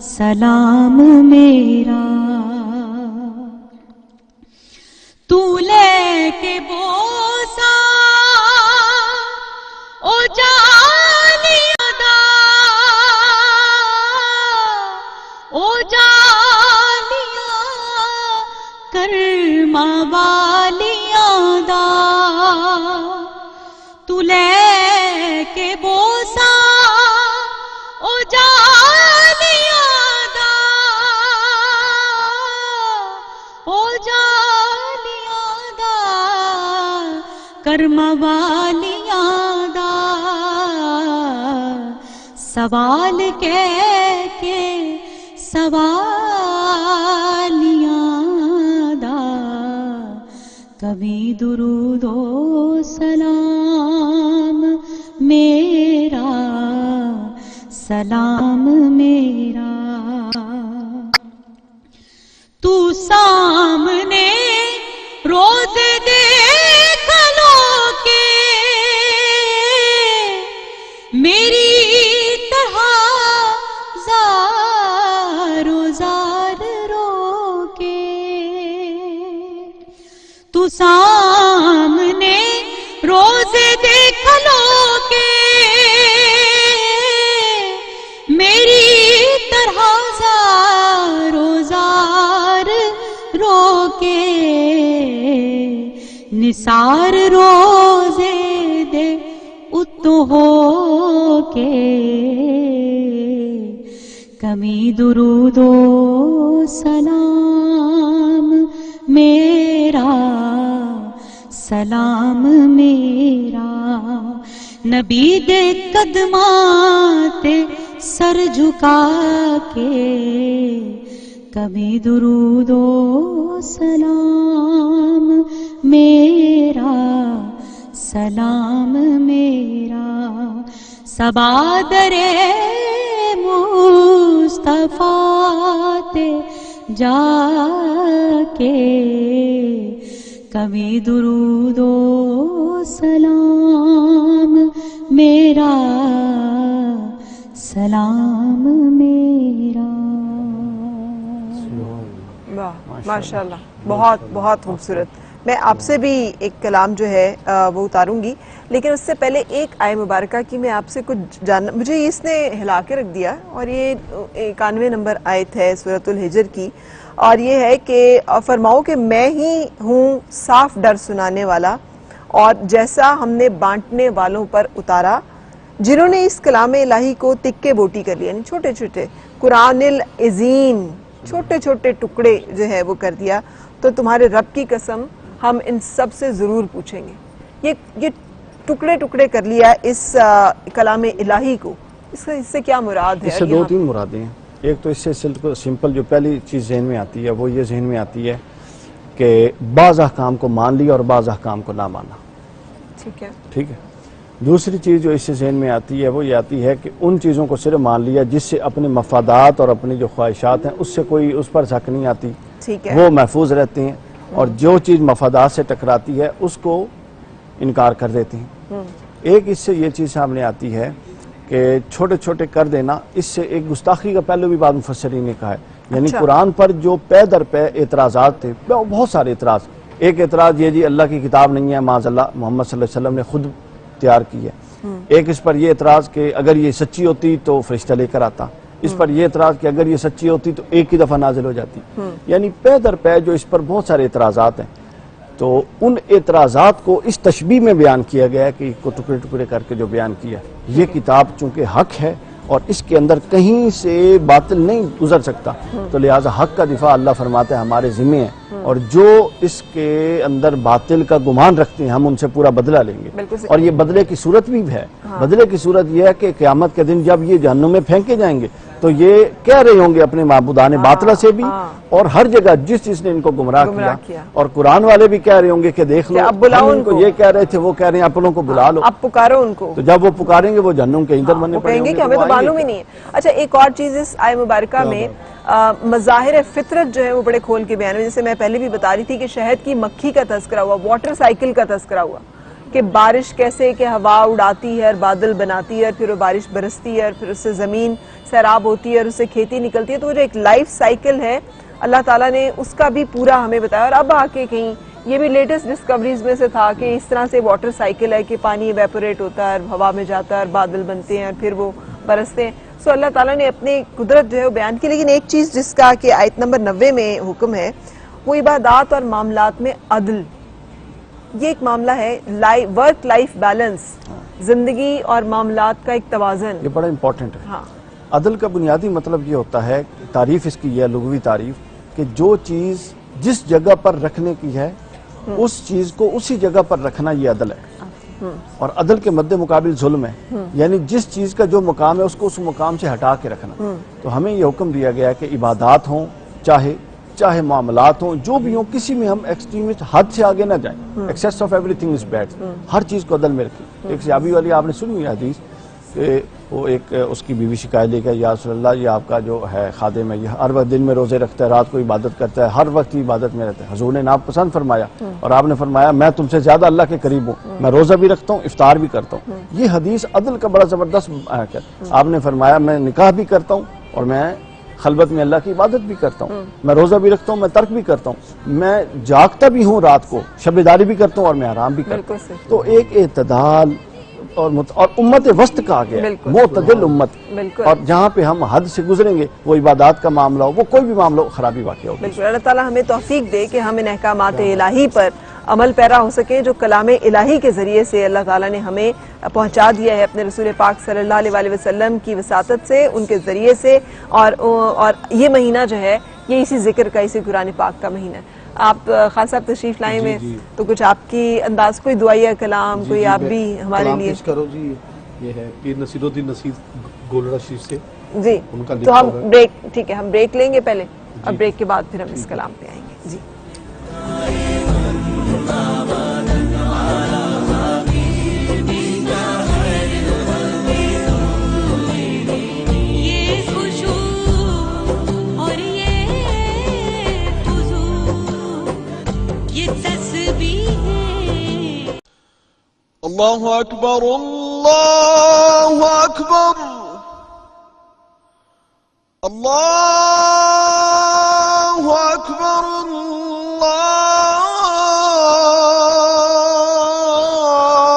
Speaker 4: सलाम मेरा। तू लेके बोसा ओ जालिया दा, ओ जालिया करमा वालिया दा। तू लेके बोसा ओ जालिया दा, ओ जालिया दा करम वालिया दा। सवाल कह के सवालिया दा कभी दुरूदो सलाम मेरा, सलाम मेरा। तू सामने रोज देख लो के मेरी तरह ज़ारो ज़ार रोके। तू सामने रोज देख लो के मेरी तरह ज़ारो ज़ार रोके। निसार रोजे दे उतो हो के कमी दुरूदो सलाम मेरा, सलाम मेरा। नबी दे कदमां ते सर झुका के कभी दुरूदो सलाम मेरा, सलाम मेरा। सबादरे मुस्तफा ते जाके कभी दुरूदो सलाम मेरा, सलाम मेरा।
Speaker 1: वाह माशाल्लाह, बहुत बहुत खूबसूरत। मैं आपसे भी एक कलाम जो है वो उतारूंगी, लेकिन उससे पहले एक आय मुबारका की मैं आपसे कुछ जानना, मुझे इसने हिला के रख दिया। और ये 91 नंबर आयत है सूरतुल हिजर की, और ये है कि फरमाओ कि मैं ही हूँ साफ डर सुनाने वाला, और जैसा हमने बांटने वालों पर उतारा, जिन्होंने इस कलाम इलाही को तिक्के बोटी कर लिया, यानी छोटे छोटे कुरानिल इज़ीन छोटे छोटे टुकड़े जो है वो कर दिया, तो तुम्हारे रब की कसम हम इन सब से जरूर पूछेंगे। ये टुकड़े टुकड़े कर लिया इस कलाम इलाही को, इससे क्या मुराद है?
Speaker 3: इससे दो तीन मुरादें हैं। एक तो इससे सिंपल जो पहली चीज़ जहन में आती है वो ये जहन में आती है कि बाज़ अहकाम को मान लिया और बाज़ अहकाम को ना माना।
Speaker 1: ठीक है,
Speaker 3: ठीक है। दूसरी चीज़ जो इससे जहन में आती है वो ये आती है कि उन चीज़ों को सिर्फ मान लिया जिससे अपने मफादात और अपनी जो ख्वाहिशात हैं उससे कोई उस पर झक नहीं आती,
Speaker 1: ठीक है,
Speaker 3: वो महफूज रहते हैं, और जो चीज़ मफादात से टकराती है उसको इनकार कर देते हैं। एक इससे ये चीज़ सामने आती है कि छोटे छोटे कर देना, इससे एक गुस्ताखी का पहले भी बाद मुफस्सरीन ने कहा है, यानी
Speaker 1: अच्छा।
Speaker 3: कुरान पर जो पे दर पे एतराज़ात थे, बहुत सारे एतराज़। एक एतराज़ ये जी अल्लाह की किताब नहीं है, माज़अल्लाह मोहम्मद सल्लल्लाहु अलैहि वसल्लम ने खुद तैयार की है। एक इस पर ये एतराज़ कि अगर ये सच्ची होती तो फरिश्ता लेकर आता। इस पर यह एतराज कि अगर ये सच्ची होती तो एक ही दफा नाजिल हो जाती। यानी पे दर पे जो इस पर बहुत सारे एतराजात हैं, तो उन एतराजात को इस तशबीह में बयान किया गया है कि को टुकड़े टुकड़े करके जो बयान किया। ये किताब चूंकि हक है और इसके अंदर कहीं से बातिल नहीं गुजर सकता, तो लिहाजा हक का दिफा अल्लाह फरमाते हैं हमारे जिम्मे है, और जो इसके अंदर बातिल का गुमान रखते हैं हम उनसे पूरा बदला लेंगे। और ये बदले की सूरत भी है। बदले की सूरत यह है कि क़यामत के दिन जब ये जहन्नुम में फेंके जाएंगे तो ये कह रहे होंगे अपने माबूदाने बातिला से भी, और हर जगह जिस जिसने इनको गुमराह किया, और कुरान वाले भी कह रहे होंगे कि देख लो,
Speaker 1: अब बुलाओ उनको।
Speaker 3: ये कह रहे थे, वो कह रहे हैं अपनों को बुला लो,
Speaker 1: अब पुकारो उनको।
Speaker 3: तो जब वो पुकारेंगे वो जहन्नुम के ईंधन बनने
Speaker 1: कहेंगे कि हमें तो मालूम ही नहीं है। अच्छा, एक और चीज इस आय मुबारका में मज़ाहिर फितरत जो है वो बड़े खोल के बयान हुए। जैसे मैं पहले भी बता रही थी कि शहद की मक्खी का तस्करा हुआ, वाटर साइकिल का तस्करा हुआ, कि बारिश कैसे कि हवा उड़ाती है और बादल बनाती है, फिर वो बारिश बरसती है और फिर उससे ज़मीन सैराब होती है और उससे खेती निकलती है। तो जो एक लाइफ साइकिल है अल्लाह ताला ने उसका भी पूरा हमें बताया। और अब आके कहीं ये भी लेटेस्ट डिस्कवरीज में से था कि इस तरह से वाटर साइकिल है कि पानी इवेपोरेट होता है, हवा में जाता है और बादल बनते हैं और फिर वो बरसते हैं। सो अल्लाह ताला ने अपनी कुदरत जो है वो बयान की। लेकिन एक चीज़ जिसका कि आयत नंबर 90 में हुक्म है वो इबादात और मामलात में अदल। ये एक मामला है, वर्क लाइफ बैलेंस, जिंदगी और मामलात का एक तवाज़न।
Speaker 3: ये बड़ा इंपॉर्टेंट है।
Speaker 1: हाँ।
Speaker 3: अदल का बुनियादी मतलब ये होता है, तारीफ इसकी यह लुग़वी तारीफ, कि जो चीज़ जिस जगह पर रखने की है उस चीज़ को उसी जगह पर रखना, ये अदल है। और अदल के मद्दे मुकाबिल जुल्म है, यानी जिस चीज़ का जो मुकाम है उसको उस मुकाम से हटा के रखना। तो हमें ये हुक्म दिया गया है कि इबादात हों चाहे मामलात हों, जो भी हों, किसी में हम एक्सट्रीमिस्ट हद से आगे ना जाएं। Excess of everything is bad. हर चीज़ को अदल में रखें। एक सहाबी वाली आपने सुनी हुई हदीस कि वो एक उसकी बीवी शिकायत लेकर, या रसूलल्लाह ये आपका जो है खादिम है, ये हर वक्त दिन में रोजे रखता है, रात को इबादत करता है, हर वक्त इबादत में रहता है। हुजूर ने नाप पसंद फरमाया और आपने फरमाया मैं तुमसे ज्यादा अल्लाह के करीब हूँ, मैं रोजा भी रखता हूँ, इफ्तार भी करता हूँ। ये हदीस अदल का बड़ा जबरदस्त है। आपने फरमाया मैं निकाह भी करता हूँ और मैं खलबत में अल्लाह की इबादत भी करता हूँ, मैं रोजा भी रखता हूँ, मैं तर्क भी करता हूँ, मैं जागता भी हूँ रात को, शबेदारी भी करता हूँ और मैं आराम भी करता हूँ। तो एक एतदाल और उम्मत वस्त कहा गया, मोतदिल उम्मत। और जहाँ पे हम हद से गुजरेंगे, वो इबादत का मामला हो, वो कोई भी मामला हो, खराबी वाक़या हो।
Speaker 1: बिल्कुल, अल्लाह ताला हमें तौफीक दे कि हम इन अहकामात इलाही पर अमल पैरा हो सके, जो कलाम इलाही के जरिए से अल्लाह ताला ने हमें पहुंचा दिया है अपने रसूल पाक सल्लल्लाहु अलैहि वसल्लम की वसातत से, उनके जरिए से। और ये महीना जो है ये इसी जिक्र का, इसी कुरान पाक का महीना है। आप खान साहब तशरीफ लाए में, तो कुछ आपकी अंदाज, कोई दुआया कलाम, कोई आप भी हमारे लिए
Speaker 5: करो जी। ये है पीर नसीरुद्दीन नसीर गोलड़ा शरीफ से
Speaker 1: जी।
Speaker 5: उनका
Speaker 1: तो हम ब्रेक, ठीक है, हम ब्रेक लेंगे पहले, और ब्रेक के बाद फिर हम इस कलाम पे आएंगे जी।
Speaker 6: अल्लाहु अकबर, अल्लाहु अकबर, अल्लाहु अकबर,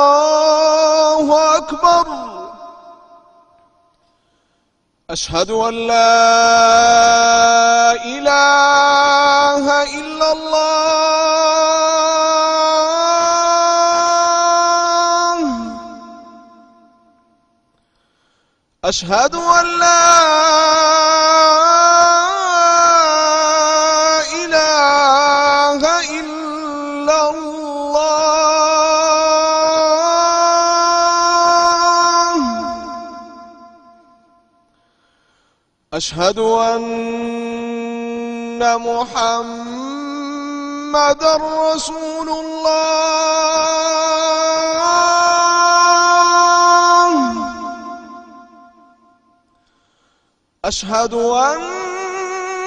Speaker 6: अल्लाहु अकबर। अशहदु अन ला इलाहा इल्लल्लाह, अशहदु अन ला इलाहा इल्लल्लाह, अशहदु अन्न मुहम्मदर रसूलुल्लाह, अशहदु अन्न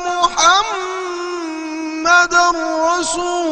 Speaker 6: मुहम्मदर रसूलुल्लाह,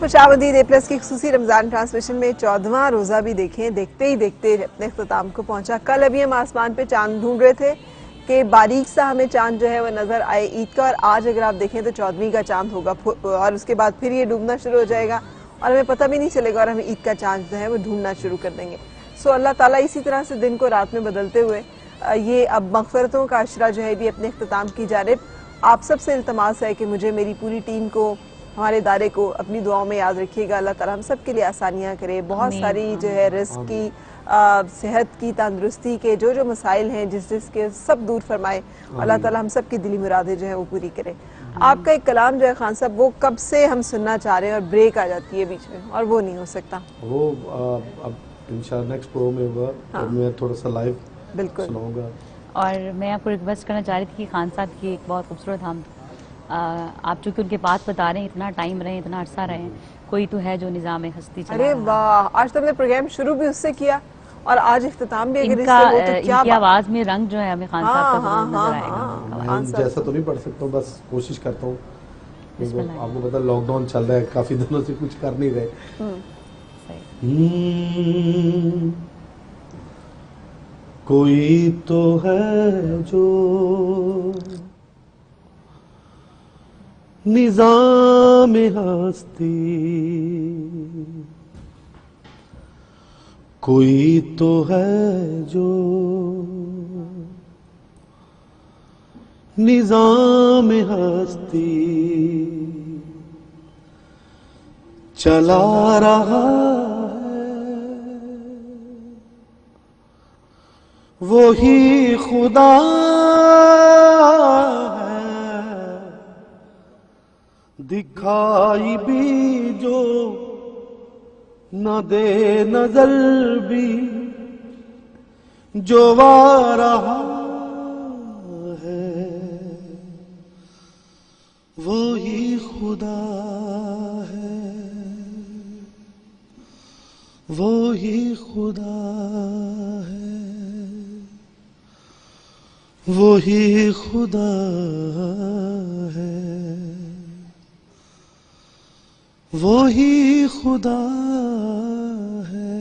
Speaker 1: खुशामदीद ए प्लस की खुसूसी रमजान ट्रांसमिशन में 14वां रोजा भी देखें, देखते ही देखते अपने इख्तिताम को पहुंचा। कल अभी हम आसमान पे चांद ढूंढ रहे थे कि बारीक सा हमें चांद जो है वो नजर आए ईद का, और आज अगर आप देखें तो 14वीं का चांद होगा और उसके बाद फिर ये डूबना शुरू हो जाएगा और हमें पता भी नहीं चलेगा और हम ईद का चांद जो है वो ढूंढना शुरू कर देंगे। सो अल्लाह ताला इसी तरह से दिन को रात में बदलते हुए ये अब मग़फ़िरतों का अशरा जो है भी अपने इख्तिताम की जानिब आप सबसे इल्तमास है कि मुझे, मेरी पूरी टीम को, हमारे इदारे को अपनी दुआओं में याद रखिएगा। अल्लाह ताला हम सब के लिए आसानियाँ करे, बहुत सारी जो है रिस्क की, सेहत की, तंदुरुस्ती के जो मसाइल हैं जिसके सब दूर फरमाए। अल्लाह ताला हम सब की दिली मुरादें जो है वो पूरी करे। आपका एक कलाम जो है खान साहब वो कब से हम सुनना चाह रहे हैं और ब्रेक आ जाती है बीच में और वो नहीं हो सकता।
Speaker 5: वो अब इंशाल्लाह नेक्स्ट प्रो में होगा तो मैं थोड़ा सा लाइव
Speaker 1: बिल्कुल
Speaker 5: सुनाऊंगा।
Speaker 4: और मैं आपको रिक्वेस्ट करना चाह रही थी कि खान साहब की एक बहुत खूबसूरत हम आप चूंकि उनके बात बता रहे हैं, इतना टाइम रहे, इतना अरसा रहे, कोई तो है जो निज़ाम हस्ती चला
Speaker 1: अरे
Speaker 4: रहा है।
Speaker 1: वाह, आज तो हमने प्रोग्राम शुरू भी उससे किया और आज इख्तिताम भी अगर
Speaker 4: इनका
Speaker 1: इससे हो तो क्या
Speaker 4: इनकी आवाज में रंग जो है हमें खान साहब का जरूर नजर आएगा।
Speaker 5: मैं जैसा तो नहीं पढ़ सकता हूँ, बस कोशिश करता हूँ। आपको पता लॉकडाउन चल रहा है, काफी दिनों से कुछ कर नहीं रहे। कोई तो है जो निजाम हस्ती, कोई तो है जो निजाम हस्ती चला रहा वो ही खुदा है, दिखाई भी जो न दे नजर भी जो आ रहा है वो ही खुदा है, वो ही खुदा है, वो ही खुदा है, वो ही खुदा है।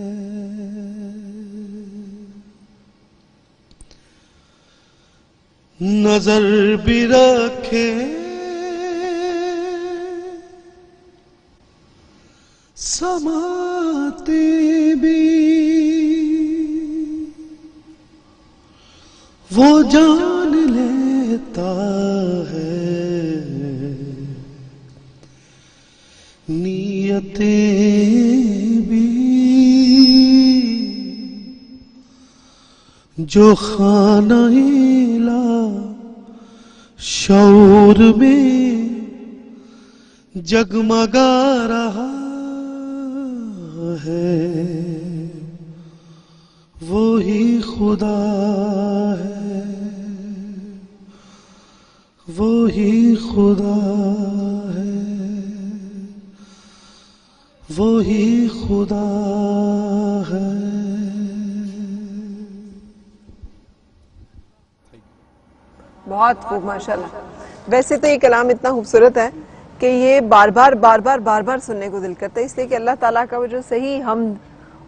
Speaker 5: नजर भी रखे समाते भी वो जान लेता है नीयतें भी जो खाना-ए-ला शऊर में
Speaker 7: जगमगा रहा है वो ही खुदा है, वो ही खुदा है, वो ही खुदा है।
Speaker 1: बहुत खूब माशाल्लाह। वैसे तो ये कलाम इतना खूबसूरत है कि ये बार बार सुनने को दिल करता है, इसलिए कि अल्लाह ताला का वो जो सही हमद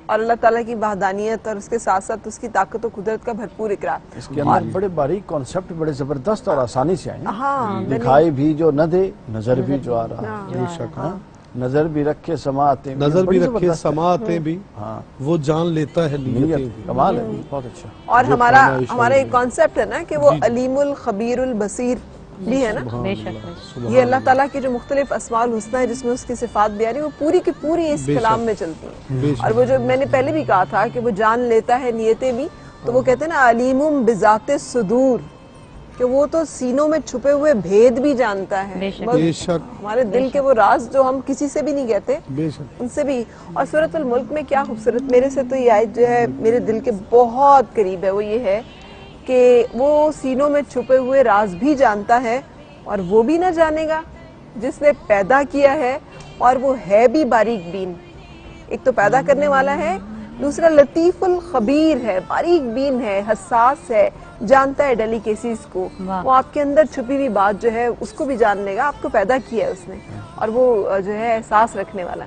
Speaker 1: और अल्लाह ताला की वहदानियत और उसके साथ साथ उसकी ताकत और कुदरत का भरपूर इकरार।
Speaker 3: इसके अंदर बड़े बारीक कॉन्सेप्ट बड़े जबरदस्त और आसानी से आए हैं।
Speaker 1: हाँ,
Speaker 3: दिखाई भी जो न दे नजर भी जो आ रहा है,
Speaker 5: बेशक हाँ।
Speaker 3: नजर भी रखे समाते भी,
Speaker 5: नजर भी
Speaker 3: बड़ी
Speaker 5: रखे
Speaker 3: जबरदस्त है।
Speaker 5: समाते भी,
Speaker 3: हाँ
Speaker 5: वो जान लेता है
Speaker 3: नीयत
Speaker 5: नीयतें भी।
Speaker 3: कमाल है, बहुत अच्छा।
Speaker 1: और
Speaker 5: जो
Speaker 1: हमारा
Speaker 5: फरमाइश
Speaker 1: हमारा
Speaker 5: है।
Speaker 1: एक कॉन्सेप्ट है ना कि वो अलीमुल खबीरुल बसीर भी है ना।
Speaker 4: बेशक
Speaker 1: ये अल्लाह ताला की जो मुख्तलिफ अस्माउल हुस्ना है जिसमें उसकी सिफात बयान है वो पूरी की पूरी इस
Speaker 5: बेशक।
Speaker 1: कलाम में चलती है।
Speaker 5: बेशक।
Speaker 1: और वो जो मैंने पहले भी कहा था कि वो जान लेता है नियतें भी, तो वो कहते हैं ना अलीमुम बिजाते सुदूर, कि वो तो सीनों में छुपे हुए भेद भी जानता है।
Speaker 4: बेशक।
Speaker 1: बस
Speaker 5: बेशक।
Speaker 1: हमारे दिल के वो राज जो हम किसी से भी नहीं कहते,
Speaker 5: बेशक।
Speaker 1: उनसे भी। और सूरतुल मुल्क में क्या खूबसूरत, मेरे से तो ये आयत जो है मेरे दिल के बहुत करीब है, वो ये है कि वो सीनों में छुपे हुए राज भी जानता है और वो भी ना जानेगा जिसने पैदा किया है, और वो है भी बारीक बीन। एक तो पैदा करने वाला है, दूसरा लतीफुल खबीर है, बारीक बीन है, हसास है, जानता है डेलिकेसीज को।
Speaker 4: वाह।
Speaker 1: वो आपके अंदर छुपी हुई बात जो है उसको भी जान लेगा, आपको पैदा किया है उसने, और वो जो है एहसास रखने वाला।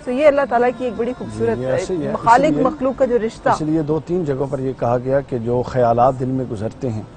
Speaker 1: तो ये अल्लाह ताला की एक बड़ी खूबसूरत
Speaker 3: ये ऐसे ही है,
Speaker 1: खालिक
Speaker 3: इसलिए-
Speaker 1: मखलूक का जो रिश्ता।
Speaker 3: इसलिए 2-3 जगहों पर ये कहा गया कि जो ख्यालात दिल में गुजरते हैं,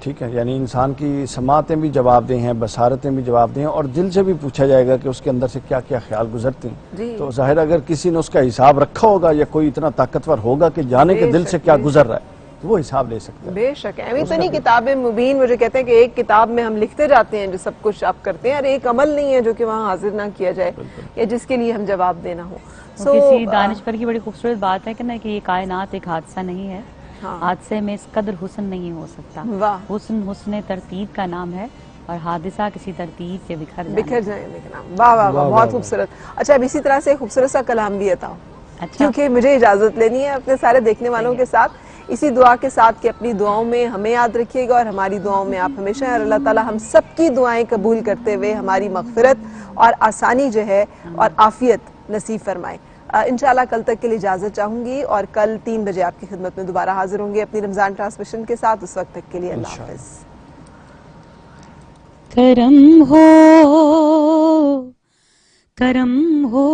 Speaker 3: ठीक है, यानी इंसान की समातें भी जवाबदेह हैं, बसारतें भी जवाबदेह हैं, और दिल से भी पूछा जाएगा कि उसके अंदर से क्या क्या ख्याल गुजरते
Speaker 1: जी।
Speaker 3: हैं। तो जाहिर अगर किसी ने उसका हिसाब रखा होगा या कोई इतना ताकतवर होगा कि जाने के दिल से क्या गुजर रहा है, तो वो हिसाब ले सकता है।
Speaker 1: बेशक है। अभी तो नहीं किताबें मुबीन, मुझे कहते हैं कि एक किताब में हम लिखते जाते हैं जो सब कुछ आप करते हैं, और एक अमल नहीं है जो कि वहाँ हाजिर ना किया जाए या जिसके लिए हम जवाब देना हो।
Speaker 4: वो किसी दानिशवर की बड़ी खूबसूरत बात है कि ना कि ये कायनात एक हादसा नहीं है,
Speaker 1: हाँ।
Speaker 4: हादसे में इस कदर हुस्न नहीं हो सकता।
Speaker 1: वाह।
Speaker 4: हुस्न हुस्न तरतीब का नाम है, और हादिसा किसी तरतीब के
Speaker 1: बिखर जाए देखना। वाह वाह वाह, बहुत खूबसूरत। अच्छा, अब इसी तरह से एक खूबसूरत सा कलाम भी बताओ,
Speaker 4: अच्छा
Speaker 1: क्योंकि मुझे इजाजत लेनी है अपने सारे देखने वालों के साथ। इसी दुआ के साथ कि अपनी दुआओं में हमें याद रखिएगा और हमारी दुआओं में आप हमेशा हैं, और अल्लाह ताला हम सबकी दुआएं कबूल करते हुए हमारी मगफिरत और आसानी जो है और आफियत नसीब फरमाए। इंशाल्लाह कल तक के लिए इजाजत चाहूंगी, और कल 3 बजे आपकी खिदमत में दोबारा हाजिर होंगे अपनी रमजान ट्रांसमिशन के साथ। उस वक्त तक के लिए अल्लाह हाफिज।
Speaker 4: करम हो, करम हो,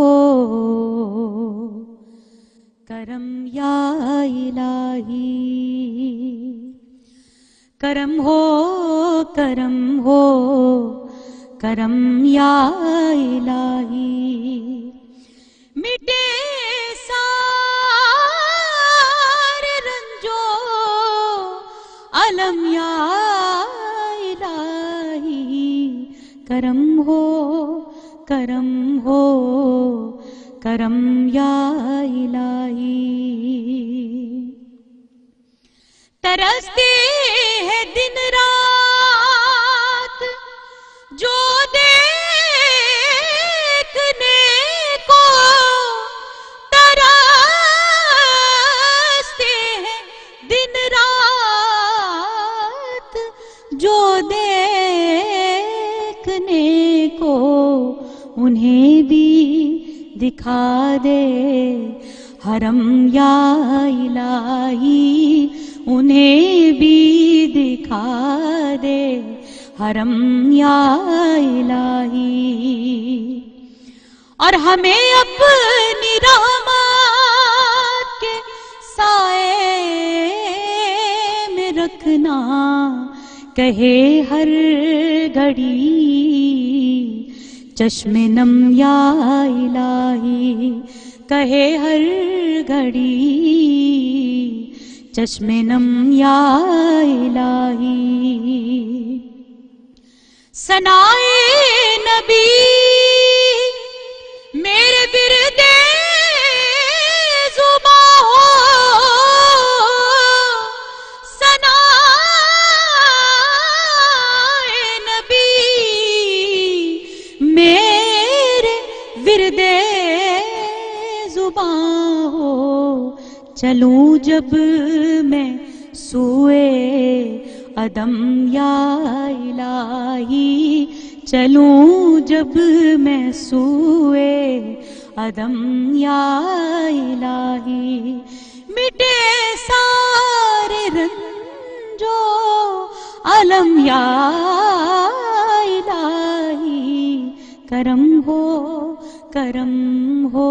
Speaker 4: करम या इलाही, करम हो, करम हो, करम या इलाही। मिटे सारे रंजो अलम या इलाही, करम हो, करम हो, करम या इलाही। तरसते हैं दिन रात जो देखने को, तरसते हैं दिन रात जो देखने को, उन्हें भी दिखा दे हरम या इलाही, उन्हें भी दिखा दे हरम या इलाही। और हमें अपनी रहमत के साए में रखना, कहे हर घड़ी चश्मे नम या इलाही, कहे हर घड़ी चश्मे नम या इलाही। सनाए नबी मेरे बिरदे जुबा हो, सनाए नबी मेरे गिरदे जुबां हो चलूं जब मैं सूए अदम या इलाही, चलूं जब मैं सूए अदम या इलाही। मिटे सारे रंजो अलम या इलाही, करम हो करम हो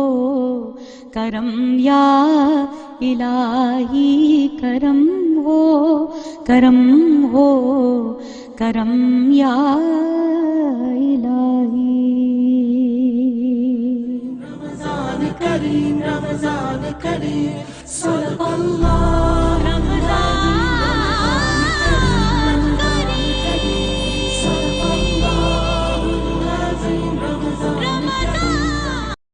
Speaker 4: करम या इलाही, करम हो करम हो करम या इलाही।
Speaker 8: रमजान करीम सल्लल्लाहु रमजान